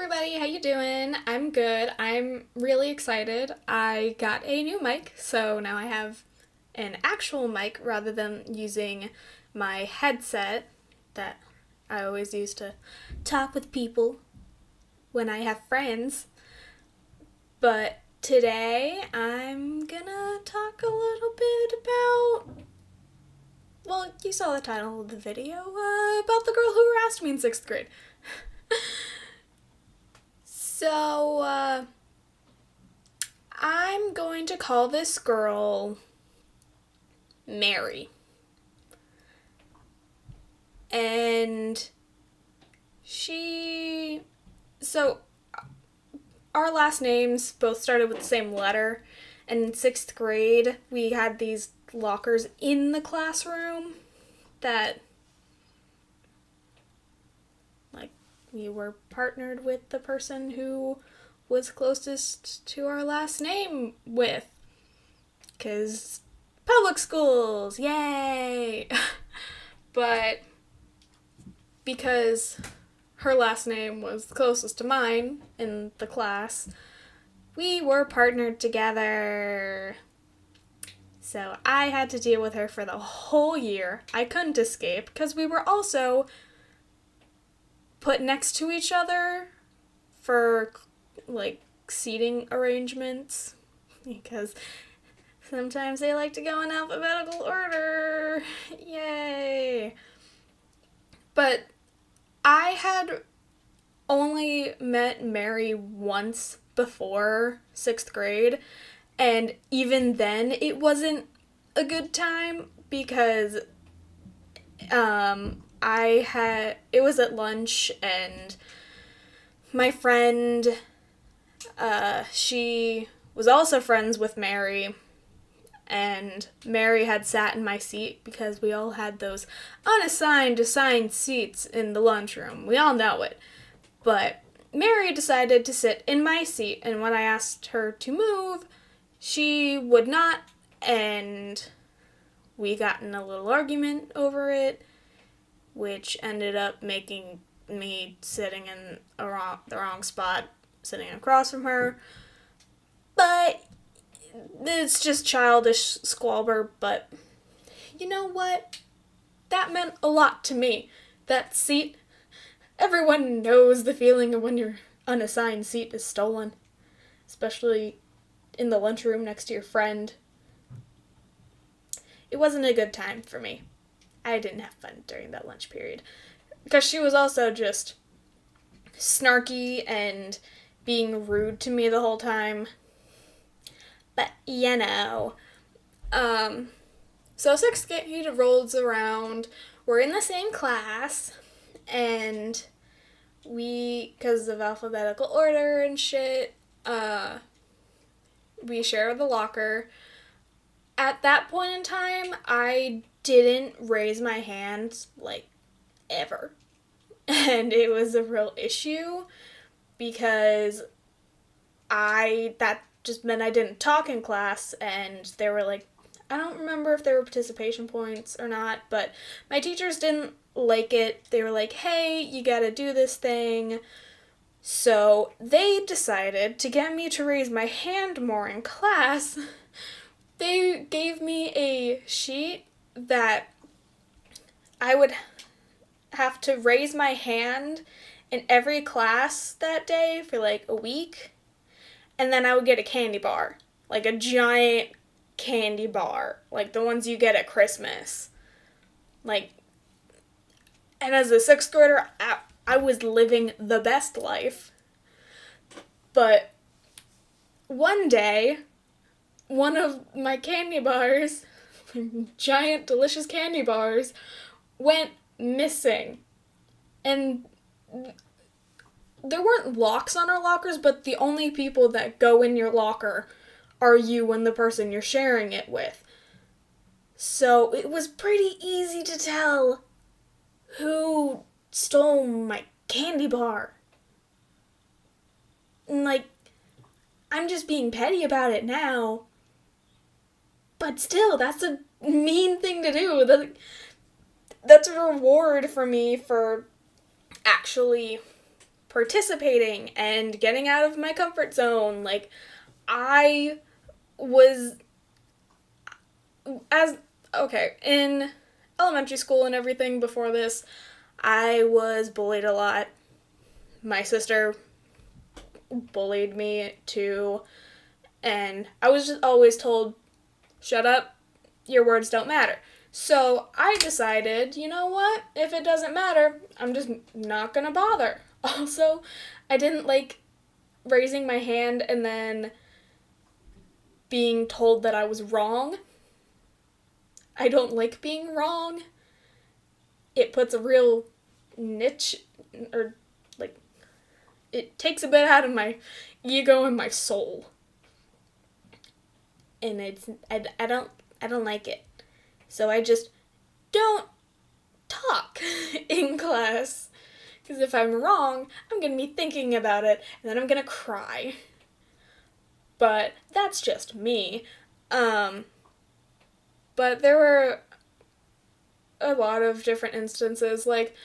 everybody, how you doing? I'm good. I'm really excited. I got a new mic, so now I have an actual mic rather than using my headset that I always use to talk with people when I have friends. But today I'm gonna talk a little bit about, well, you saw the title of the video, about the girl who harassed me in 6th grade. So, I'm going to call this girl Mary. And so our last names both started with the same letter. And in 6th grade, we had these lockers in the classroom that, like, we were partnered with the person who was closest to our last name with. 'Cause public schools, yay! But because her last name was closest to mine in the class, we were partnered together. So I had to deal with her for the whole year. I couldn't escape because we were also put next to each other for, like, seating arrangements, because sometimes they like to go in alphabetical order. Yay! But I had only met Mary once before 6th grade, and even then it wasn't a good time because it was at lunch, and my friend, she was also friends with Mary, and Mary had sat in my seat because we all had those unassigned assigned seats in the lunchroom. We all know it. But Mary decided to sit in my seat, and when I asked her to move, she would not, and we got in a little argument over it, which ended up making me sitting in the wrong spot, sitting across from her. But it's just childish squabble, but you know what? That meant a lot to me. That seat, everyone knows the feeling of when your unassigned seat is stolen, especially in the lunchroom next to your friend. It wasn't a good time for me. I didn't have fun during that lunch period because she was also just snarky and being rude to me the whole time. But, you know. So 6th grade rolls around. We're in the same class. And because of alphabetical order and shit, we share the locker. At that point in time, I didn't raise my hand, like, ever. And it was a real issue because that just meant I didn't talk in class, and they were like, I don't remember if there were participation points or not, but my teachers didn't like it. They were like, hey, you gotta do this thing. So they decided to get me to raise my hand more in class. They gave me a sheet that I would have to raise my hand in every class that day for like a week. And then I would get a candy bar, like a giant candy bar, like the ones you get at Christmas. Like, and as a 6th grader, I was living the best life. But one day, one of my candy bars, giant delicious candy bars, went missing. And there weren't locks on our lockers, but the only people that go in your locker are you and the person you're sharing it with. So it was pretty easy to tell who stole my candy bar. And, like, I'm just being petty about it now. But still, that's a mean thing to do. That's a reward for me for actually participating and getting out of my comfort zone. Like, I was, in elementary school and everything before this, I was bullied a lot. My sister bullied me too, and I was just always told, shut up, your words don't matter. So I decided, you know what, if it doesn't matter, I'm just not gonna bother. Also, I didn't like raising my hand and then being told that I was wrong. I don't like being wrong. It puts a real niche, or like, it takes a bit out of my ego and my soul. And I don't like it. So I just don't talk in class. Because if I'm wrong, I'm going to be thinking about it, and then I'm going to cry. But that's just me. But there were a lot of different instances. Like,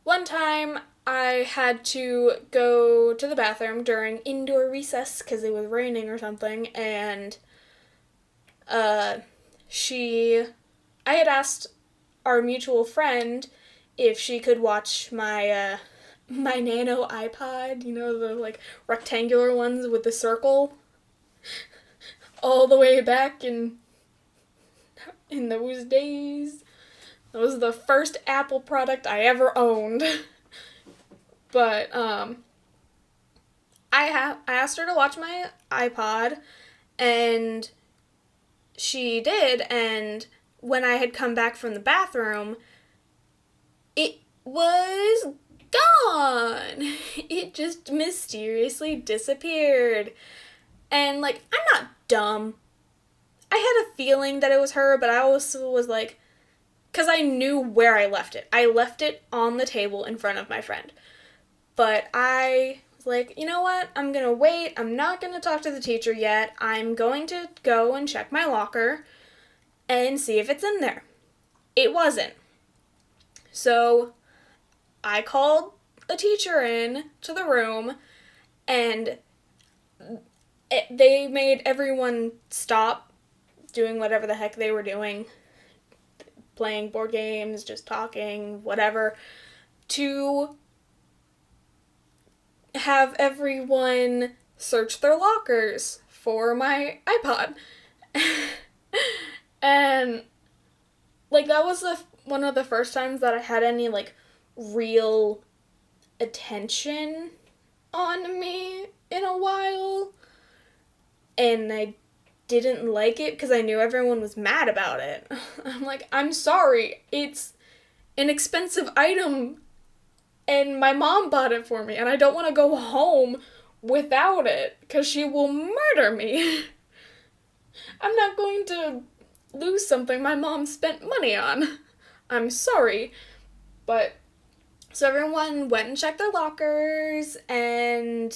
one time I had to go to the bathroom during indoor recess because it was raining or something, and I had asked our mutual friend if she could watch my my nano iPod, you know, the like rectangular ones with the circle, all the way back in those days. That was the first Apple product I ever owned. But I asked her to watch my iPod, and she did, and when I had come back from the bathroom, it was gone. It just mysteriously disappeared. And, like, I'm not dumb. I had a feeling that it was her, but I also was like, because I knew where I left it. I left it on the table in front of my friend. But I was like, you know what? I'm going to wait. I'm not going to talk to the teacher yet. I'm going to go and check my locker and see if it's in there. It wasn't. So I called a teacher in to the room, and they made everyone stop doing whatever the heck they were doing, playing board games, just talking, whatever, to have everyone search their lockers for my iPod. And, like, that was one of the first times that I had any, like, real attention on me in a while. And I didn't like it because I knew everyone was mad about it. I'm like, I'm sorry, it's an expensive item and my mom bought it for me, and I don't want to go home without it because she will murder me. I'm not going to lose something my mom spent money on. I'm sorry. But so everyone went and checked their lockers, and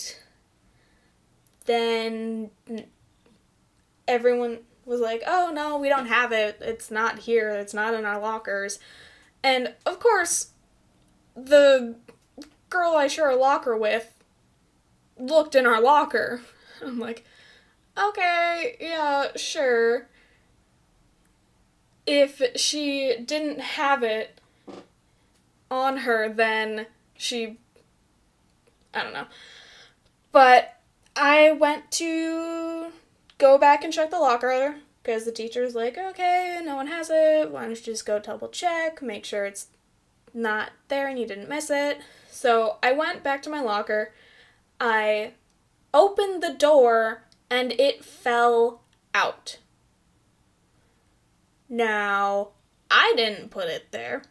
then everyone was like, oh no, we don't have it. It's not here. It's not in our lockers. And of course, the girl I share a locker with looked in our locker. I'm like, okay, yeah, sure. If she didn't have it on her, then I don't know. But I went to go back and check the locker because the teacher's like, okay, no one has it. Why don't you just go double check, make sure it's not there and you didn't miss it. So I went back to my locker. I opened the door and it fell out. Now, I didn't put it there.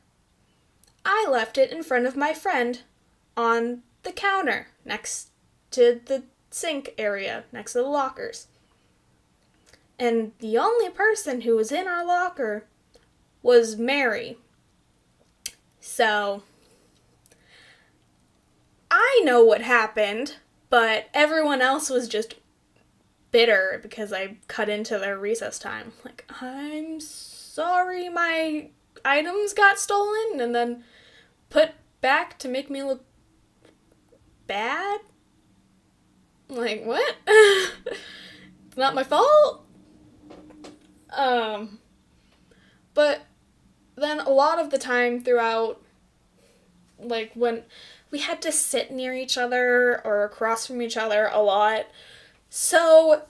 I left it in front of my friend on the counter next to the sink area, next to the lockers. And the only person who was in our locker was Mary. So, I know what happened, but everyone else was just bitter because I cut into their recess time. Like, I'm sorry my items got stolen and then put back to make me look bad? Like, what? It's not my fault? But then a lot of the time throughout, like, when we had to sit near each other or across from each other a lot, so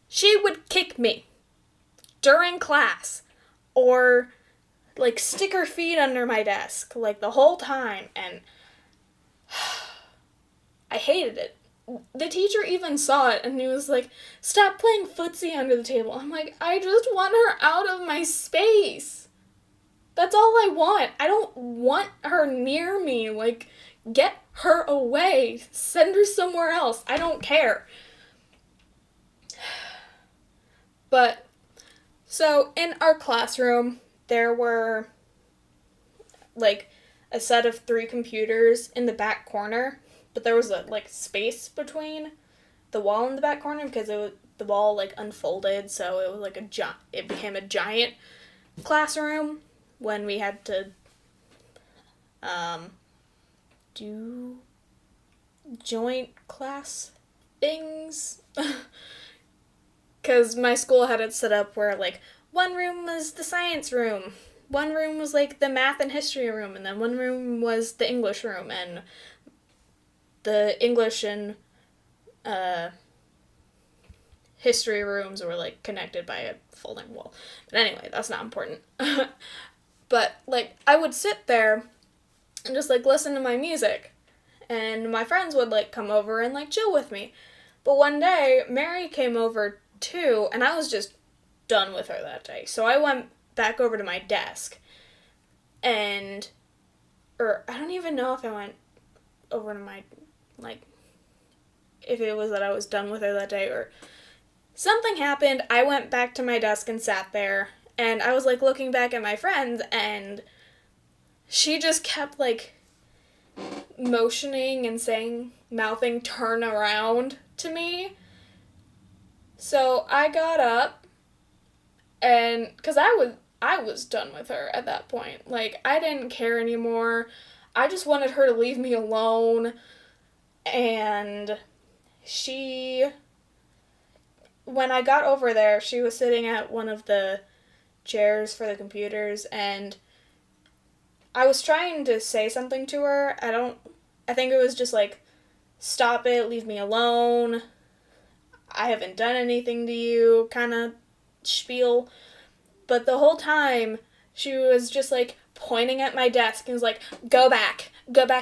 she would kick me during class or, like, stick her feet under my desk, like, the whole time, and I hated it. The teacher even saw it, and he was like, stop playing footsie under the table. I'm like, I just want her out of my space. That's all I want. I don't want her near me. Like, get her away. Send her somewhere else. I don't care. But, so, in our classroom, there were, like, a set of 3 computers in the back corner. But there was a, like, space between the wall and the back corner because the wall, like, unfolded, so it was, like, it became a giant classroom when we had to, do joint class things. Because my school had it set up where, like, one room was the science room, one room was, like, the math and history room, and then one room was the English room, and the English and history rooms were, like, connected by a folding wall. But anyway, that's not important. But, like, I would sit there and just, like, listen to my music. And my friends would, like, come over and, like, chill with me. But one day, Mary came over, too, and I was just done with her that day. So I went back over to my desk. Or I don't even know if I went over to my, like, if it was that I was done with her that day or something happened. I went back to my desk and sat there, and I was, like, looking back at my friends, and she just kept, like, motioning and mouthing turn around to me. So I got up, and, because I was done with her at that point. Like, I didn't care anymore. I just wanted her to leave me alone. And when I got over there, she was sitting at one of the chairs for the computers, and I was trying to say something to her. I think it was just like, stop it, leave me alone, I haven't done anything to you, kind of spiel. But the whole time, she was just, like, pointing at my desk and was like, go back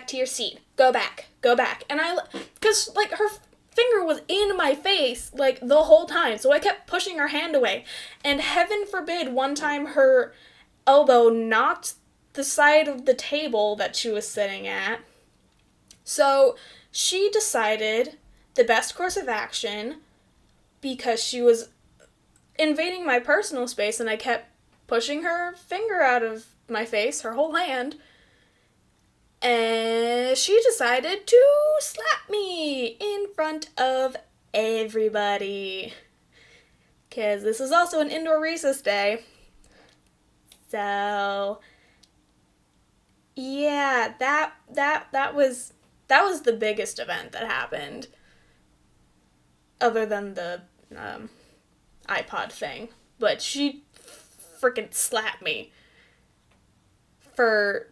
to your seat, go back. And because, like, her finger was in my face, like, the whole time, so I kept pushing her hand away. And heaven forbid, one time her elbow knocked the side of the table that she was sitting at. So she decided the best course of action, because she was invading my personal space and I kept pushing her finger out of my face, her whole hand, and she decided to slap me in front of everybody. Because this is also an indoor recess day. So, yeah, that was the biggest event that happened. Other than the iPod thing. But she freaking slapped me for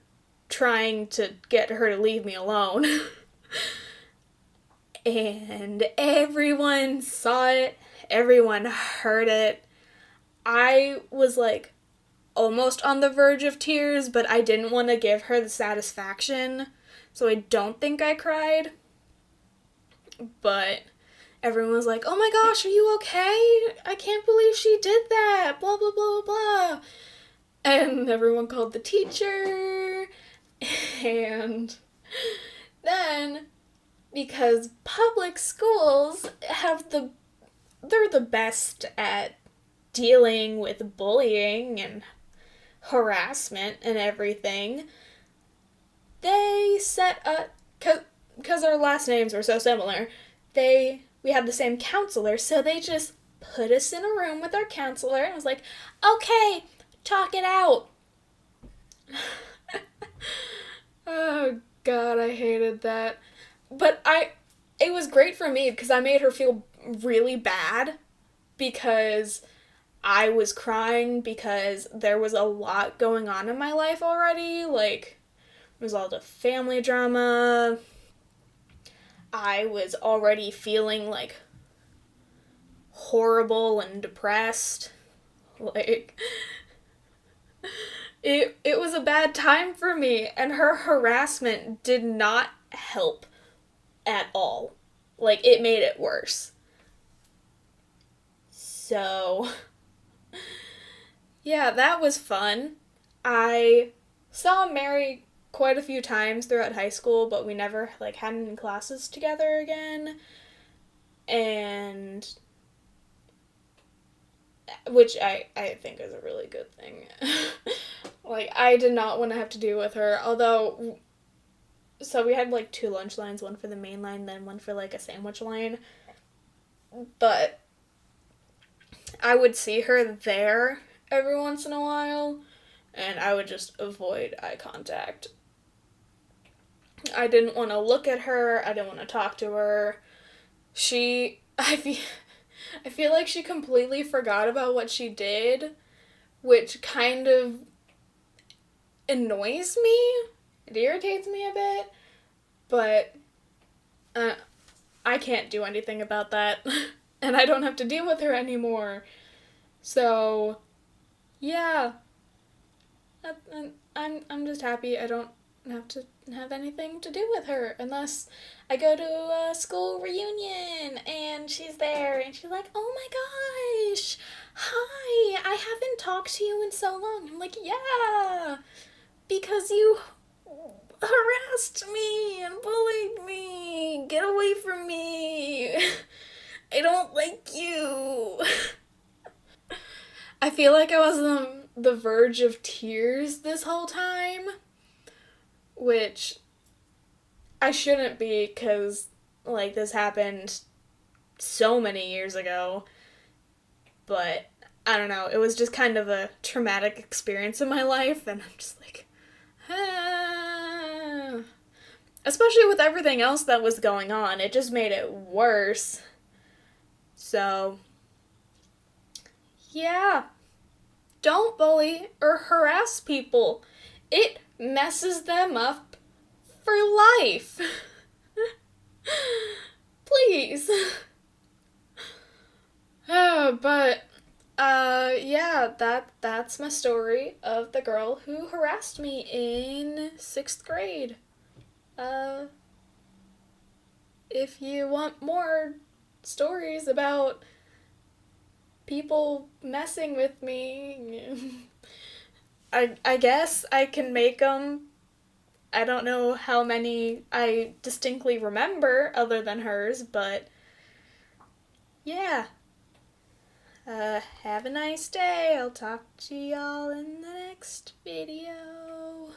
trying to get her to leave me alone. And everyone saw it. Everyone heard it. I was, like, almost on the verge of tears, but I didn't want to give her the satisfaction, so I don't think I cried. But everyone was like, oh my gosh, are you okay? I can't believe she did that, blah, blah, blah, blah. And everyone called the teacher, and then, because public schools they're the best at dealing with bullying and harassment and everything, they set up, because our last names were so similar, we had the same counselor, so they just put us in a room with our counselor and was like, okay, talk it out. Oh God, I hated that. But it was great for me because I made her feel really bad because I was crying because there was a lot going on in my life already. Like, there was all the family drama. I was already feeling like horrible and depressed. Like, it was a bad time for me, and her harassment did not help at all. Like, it made it worse. So, yeah, that was fun. I saw Mary quite a few times throughout high school, but we never like had any classes together again. And which I think is a really good thing. Like, I did not want to have to deal with her, although so we had like two lunch lines, one for the main line, then one for like a sandwich line. But I would see her there every once in a while, and I would just avoid eye contact. I didn't want to look at her. I didn't want to talk to her. I feel like she completely forgot about what she did, which kind of annoys me. It irritates me a bit, but I can't do anything about that, and I don't have to deal with her anymore. So, yeah, I'm just happy I don't have to have anything to do with her unless I go to a school reunion and she's there and she's like, "Oh my gosh, hi, I haven't talked to you in so long." I'm like, "Yeah, because you harassed me and bullied me. Get away from me. I don't like you." I feel like I was on the verge of tears this whole time, which I shouldn't be because, like, this happened so many years ago. But I don't know. It was just kind of a traumatic experience in my life, and I'm just like, ah. Especially with everything else that was going on, it just made it worse. So, yeah. Don't bully or harass people. It messes them up for life. Please. But yeah, that's my story of the girl who harassed me in 6th grade. Uh if you want more stories about people messing with me, I guess I can make them. I don't know how many I distinctly remember other than hers, but yeah. Have a nice day. I'll talk to y'all in the next video.